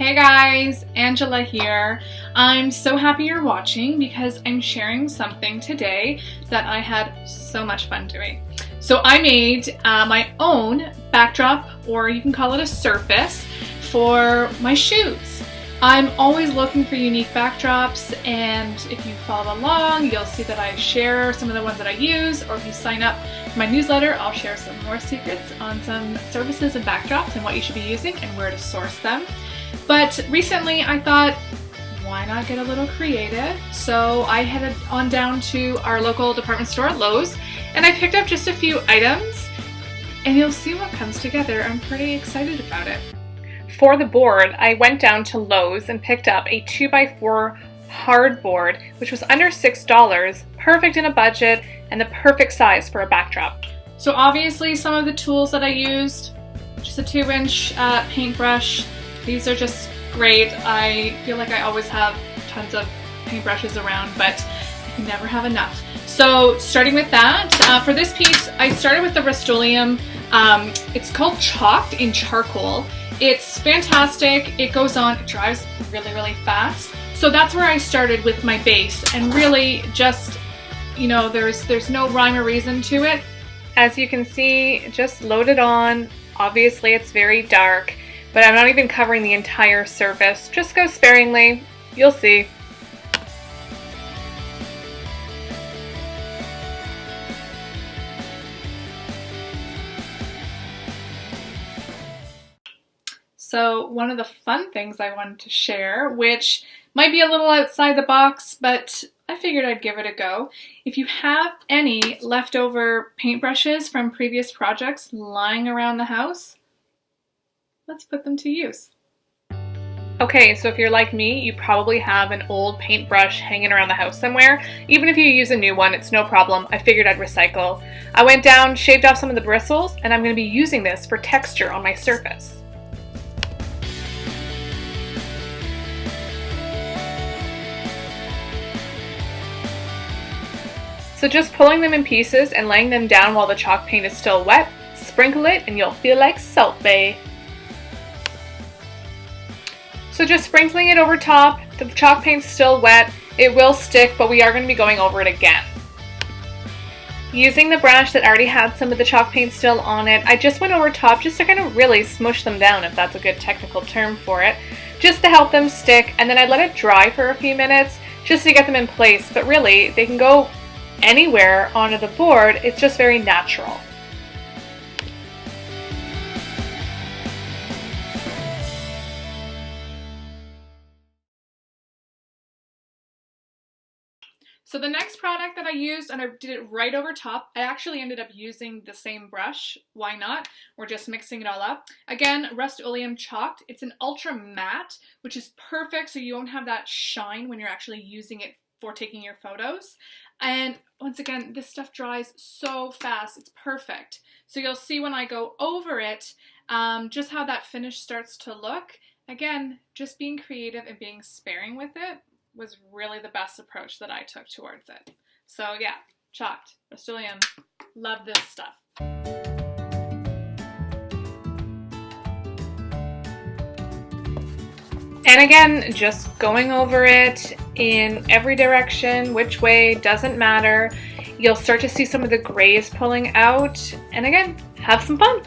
Hey guys, Angela here. I'm so happy you're watching because I'm sharing something today that I had so much fun doing. So I made my own backdrop, or you can call it a surface, for my shoots. I'm always looking for unique backdrops, and if you follow along, you'll see that I share some of the ones that I use, or if you sign up for my newsletter, I'll share some more secrets on some services and backdrops and what you should be using and where to source them. But recently I thought, why not get a little creative? So I headed on down to our local department store, Lowe's, and I picked up just a few items, and you'll see what comes together. I'm pretty excited about it. For the board, I went down to Lowe's and picked up a 2x4 hardboard, which was under $6, perfect in a budget, and the perfect size for a backdrop. So obviously some of the tools that I used, just a 2-inch paintbrush. These are just great. I feel like I always have tons of paintbrushes around, but I can never have enough. So starting with that, for this piece, I started with the Rust-Oleum. It's called Chalked in Charcoal. It's fantastic. It goes on, it dries really, really fast. So that's where I started with my base, and really just, you know, there's no rhyme or reason to it. As you can see, just load it on. Obviously it's very dark, but I'm not even covering the entire surface. Just go sparingly. You'll see. So one of the fun things I wanted to share, which might be a little outside the box, but I figured I'd give it a go. If you have any leftover paintbrushes from previous projects lying around the house, let's put them to use. Okay, so if you're like me, you probably have an old paintbrush hanging around the house somewhere. Even if you use a new one, it's no problem. I figured I'd recycle. I went down, shaved off some of the bristles, and I'm going to be using this for texture on my surface. So just pulling them in pieces and laying them down while the chalk paint is still wet, sprinkle it and you'll feel like Salt Bae. So just sprinkling it over top, the chalk paint's still wet, it will stick, but we are going to be going over it again. Using the brush that already had some of the chalk paint still on it, I just went over top just to kind of really smush them down, if that's a good technical term for it, just to help them stick, and then I let it dry for a few minutes just to get them in place, but really they can go anywhere onto the board. It's just very natural. So the next product that I used, and I did it right over top, I actually ended up using the same brush. Why not? We're just mixing it all up. Again, Rust-Oleum Chalked. It's an ultra matte, which is perfect so you won't have that shine when you're actually using it for taking your photos. And once again, this stuff dries so fast, it's perfect. So you'll see when I go over it, just how that finish starts to look. Again, just being creative and being sparing with it was really the best approach that I took towards it. So yeah, Chalked, Rust-Oleum, love this stuff. And again, just going over it in every direction, which way, doesn't matter. You'll start to see some of the grays pulling out, and again, have some fun.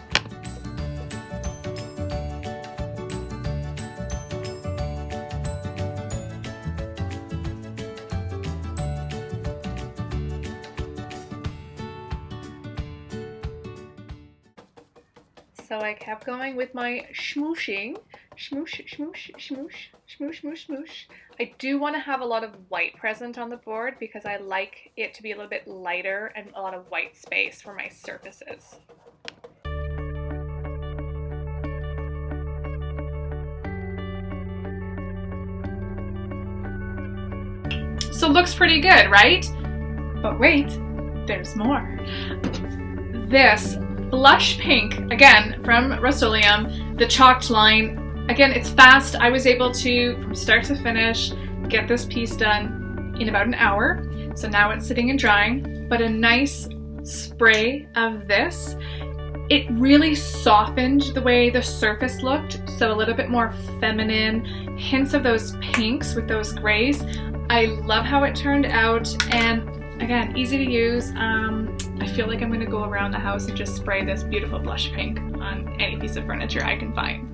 So I kept going with my smooshing. Smoosh, smoosh, smoosh, smoosh, smoosh, smoosh. I do want to have a lot of white present on the board because I like it to be a little bit lighter and a lot of white space for my surfaces. So looks pretty good, right? But wait, there's more. This blush pink, again, from Rust-Oleum, the chalked line. Again, it's fast. I was able to, from start to finish, get this piece done in about an hour. So now it's sitting and drying, but a nice spray of this it really softened the way the surface looked, so a little bit more feminine, hints of those pinks with those grays. I love how it turned out, and again, easy to use. I feel like I'm going to go around the house and just spray this beautiful blush pink on any piece of furniture I can find.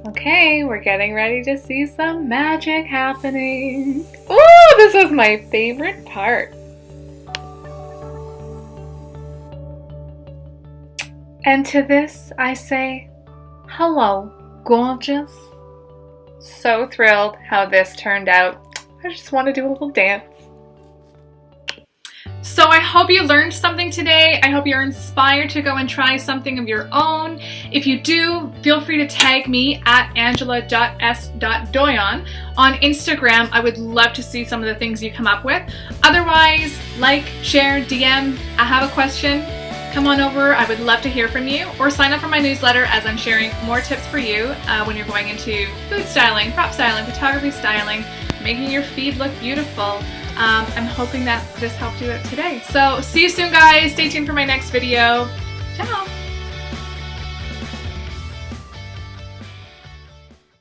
Okay, we're getting ready to see some magic happening. Oh, this was my favorite part. And to this I say, hello, gorgeous. So thrilled how this turned out. I just want to do a little dance. So I hope you learned something today. I hope you're inspired to go and try something of your own. If you do, feel free to tag me at angela.s.doyon on Instagram. I would love to see some of the things you come up with. Otherwise, like, share, DM. I have a question. Come on over. I would love to hear from you, or sign up for my newsletter as I'm sharing more tips for you when you're going into food styling, prop styling, photography styling, making your feed look beautiful. I'm hoping that this helped you out today. So see you soon, guys. Stay tuned for my next video. Ciao.